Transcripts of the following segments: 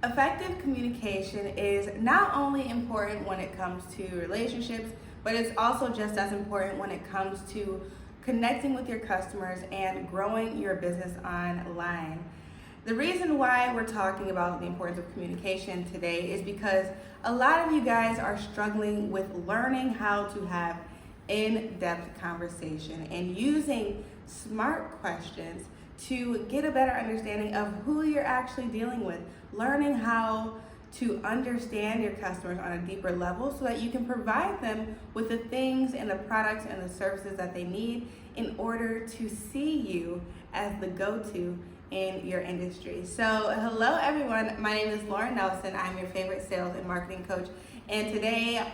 Effective communication is not only important when it comes to relationships, but it's also just as important when it comes to connecting with your customers and growing your business online. The reason why we're talking about the importance of communication today is because a lot of you guys are struggling with learning how to have in-depth conversation and using smart questions to get a better understanding of who you're actually dealing with, learning how to understand your customers on a deeper level so that you can provide them with the things and the products and the services that they need in order to see you as the go-to in your industry. So hello everyone, my name is Lauren Nelson. I'm your favorite sales and marketing coach, and today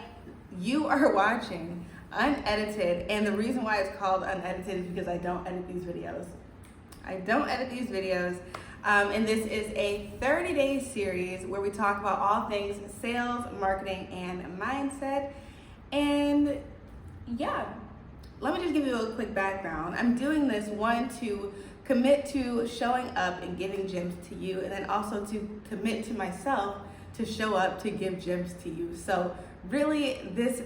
you are watching Unedited, and the reason why it's called Unedited is because I don't edit these videos. And this is a 30-day series where we talk about all things sales, marketing, and mindset. And yeah, let me just give you a quick background. I'm doing this, one, to commit to showing up and giving gems to you, and then also to commit to myself to show up to give gems to you. So really this,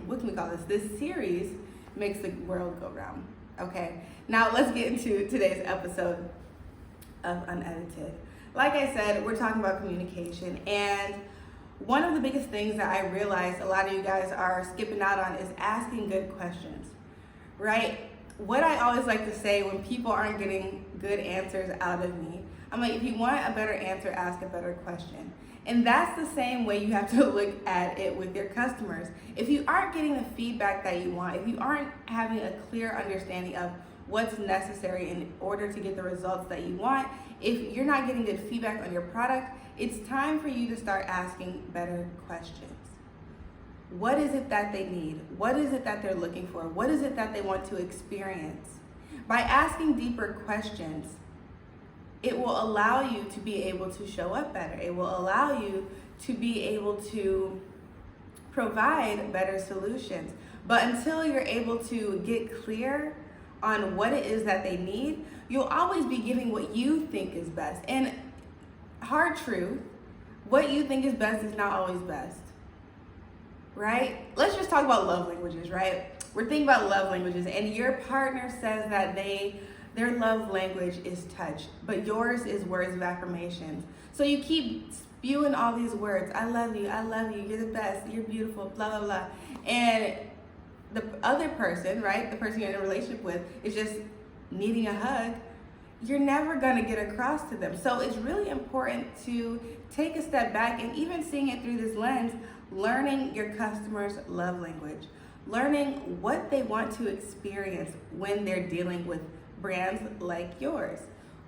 what can we call this? This series makes the world go round. Okay, now let's get into today's episode of Unedited. Like I said, we're talking about communication, and one of the biggest things that I realized a lot of you guys are skipping out on is asking good questions, right? What I always like to say when people aren't getting good answers out of me, I'm like, if you want a better answer, ask a better question. And that's the same way you have to look at it with your customers. If you aren't getting the feedback that you want, if you aren't having a clear understanding of what's necessary in order to get the results that you want, if you're not getting good feedback on your product, it's time for you to start asking better questions. What is it that they need? What is it that they're looking for? What is it that they want to experience? By asking deeper questions, it will allow you to be able to show up better. It will allow you to be able to provide better solutions. But until you're able to get clear on what it is that they need, you'll always be giving what you think is best. And hard truth, what you think is best is not always best, right? Let's just talk about love languages, right? We're thinking about love languages, and your partner says that their love language is touch, but yours is words of affirmation. So you keep spewing all these words, I love you, you're the best, you're beautiful, blah, blah, blah. And the other person, right, the person you're in a relationship with, is just needing a hug. You're never gonna get across to them. So it's really important to take a step back and even seeing it through this lens, learning your customer's love language, learning what they want to experience when they're dealing with brands like yours.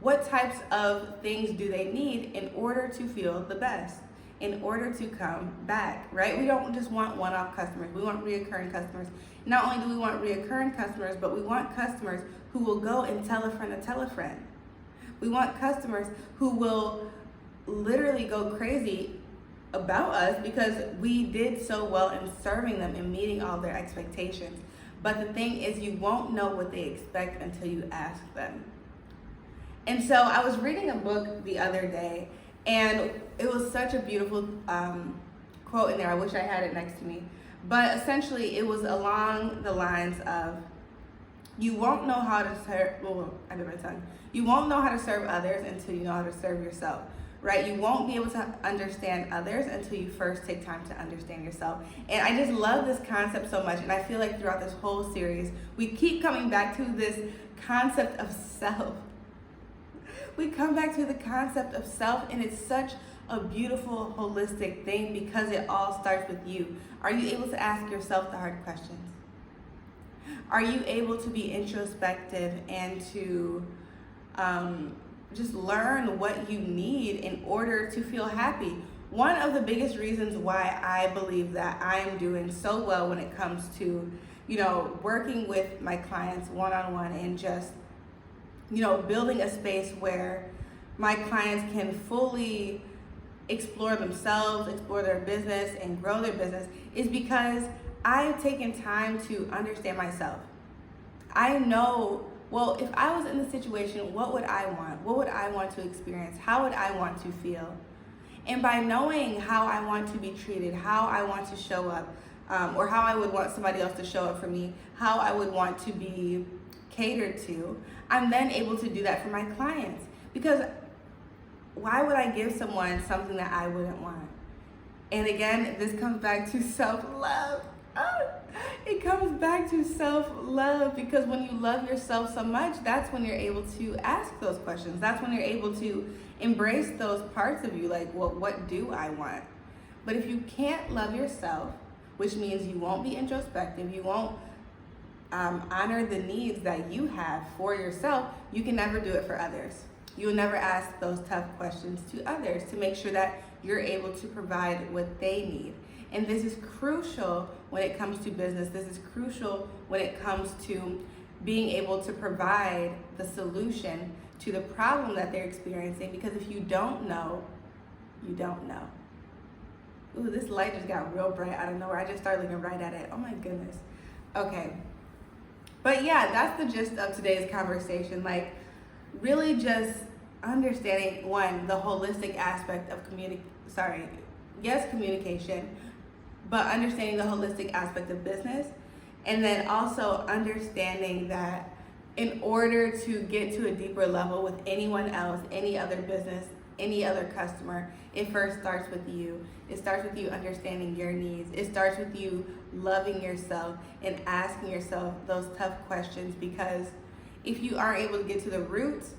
What types of things do they need in order to feel the best, in order to come back, right? We don't just want one-off customers, we want reoccurring customers. Not only do we want reoccurring customers, but we want customers who will go and tell a friend to tell a friend. We want customers who will literally go crazy about us because we did so well in serving them and meeting all their expectations. But the thing is, you won't know what they expect until you ask them. And so I was reading a book the other day, and it was such a beautiful quote in there. I wish I had it next to me. But essentially, it was along the lines of, you won't know how to serve, You won't know how to serve others until you know how to serve yourself, right? You won't be able to understand others until you first take time to understand yourself. And I just love this concept so much. And I feel like throughout this whole series, we keep coming back to this concept of self. We come back to the concept of self, and it's such a beautiful, holistic thing because it all starts with you. Are you able to ask yourself the hard questions? Are you able to be introspective and to just learn what you need in order to feel happy? One of the biggest reasons why I believe that I'm doing so well when it comes to, working with my clients one-on-one and just, building a space where my clients can fully explore themselves, explore their business, and grow their business is because I've taken time to understand myself. I know well, if I was in the situation, what would I want? What would I want to experience? How would I want to feel? And by knowing how I want to be treated, how I want to show up, or how I would want somebody else to show up for me, how I would want to be catered to, I'm then able to do that for my clients. Because why would I give someone something that I wouldn't want? And again, this comes back to self-love. It comes back to self-love, because when you love yourself so much, that's when you're able to ask those questions. That's when you're able to embrace those parts of you, like, well, what do I want? But if you can't love yourself, which means you won't be introspective, you won't honor the needs that you have for yourself, you can never do it for others. You will never ask those tough questions to others to make sure that you're able to provide what they need. And this is crucial when it comes to business. This is crucial when it comes to being able to provide the solution to the problem that they're experiencing, because if you don't know, you don't know. Ooh, this light just got real bright out of nowhere. I just started looking right at it. Oh my goodness. Okay. But yeah, that's the gist of today's conversation. Like, really just understanding, one, the holistic aspect of communication, but understanding the holistic aspect of business. And then also understanding that in order to get to a deeper level with anyone else, any other business, any other customer, it first starts with you. It starts with you understanding your needs. It starts with you loving yourself and asking yourself those tough questions, because if you aren't able to get to the roots,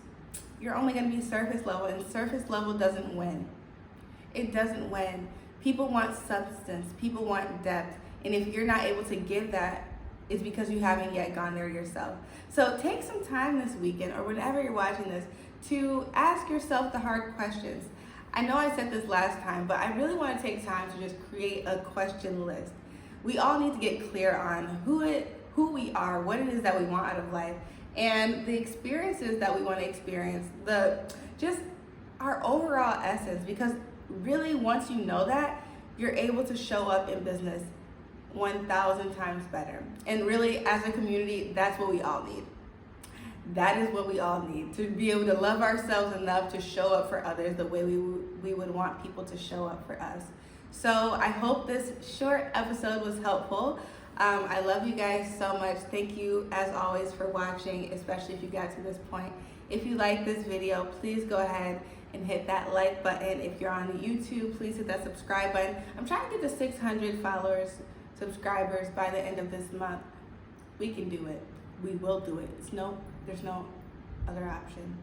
you're only going to be surface level, and surface level doesn't win. It doesn't win. People want substance. People want depth. And if you're not able to give that, it's because you haven't yet gone there yourself. So take some time this weekend, or whenever you're watching this, to ask yourself the hard questions. I know I said this last time, but I really want to take time to just create a question list. We all need to get clear on who we are, what it is that we want out of life, and the experiences that we want to experience, just our overall essence. Because really, once you know that, you're able to show up in business 1,000 times better. And really, as a community, that's what we all need. That is what we all need, to be able to love ourselves enough to show up for others the way we would want people to show up for us. So I hope this short episode was helpful. I love you guys so much. Thank you, as always, for watching, especially if you got to this point. If you like this video, please go ahead and hit that like button. If you're on YouTube, please hit that subscribe button. I'm trying to get to 600 subscribers by the end of this month. We can do it. We will do it. There's no other option.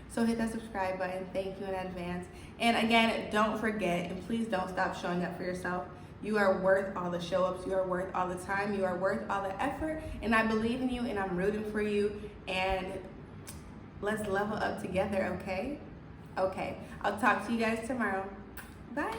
So hit that subscribe button. Thank you in advance. And again, don't forget, and please don't stop showing up for yourself. You are worth all the show-ups. You are worth all the time. You are worth all the effort. And I believe in you, and I'm rooting for you. And let's level up together, okay? Okay. I'll talk to you guys tomorrow. Bye.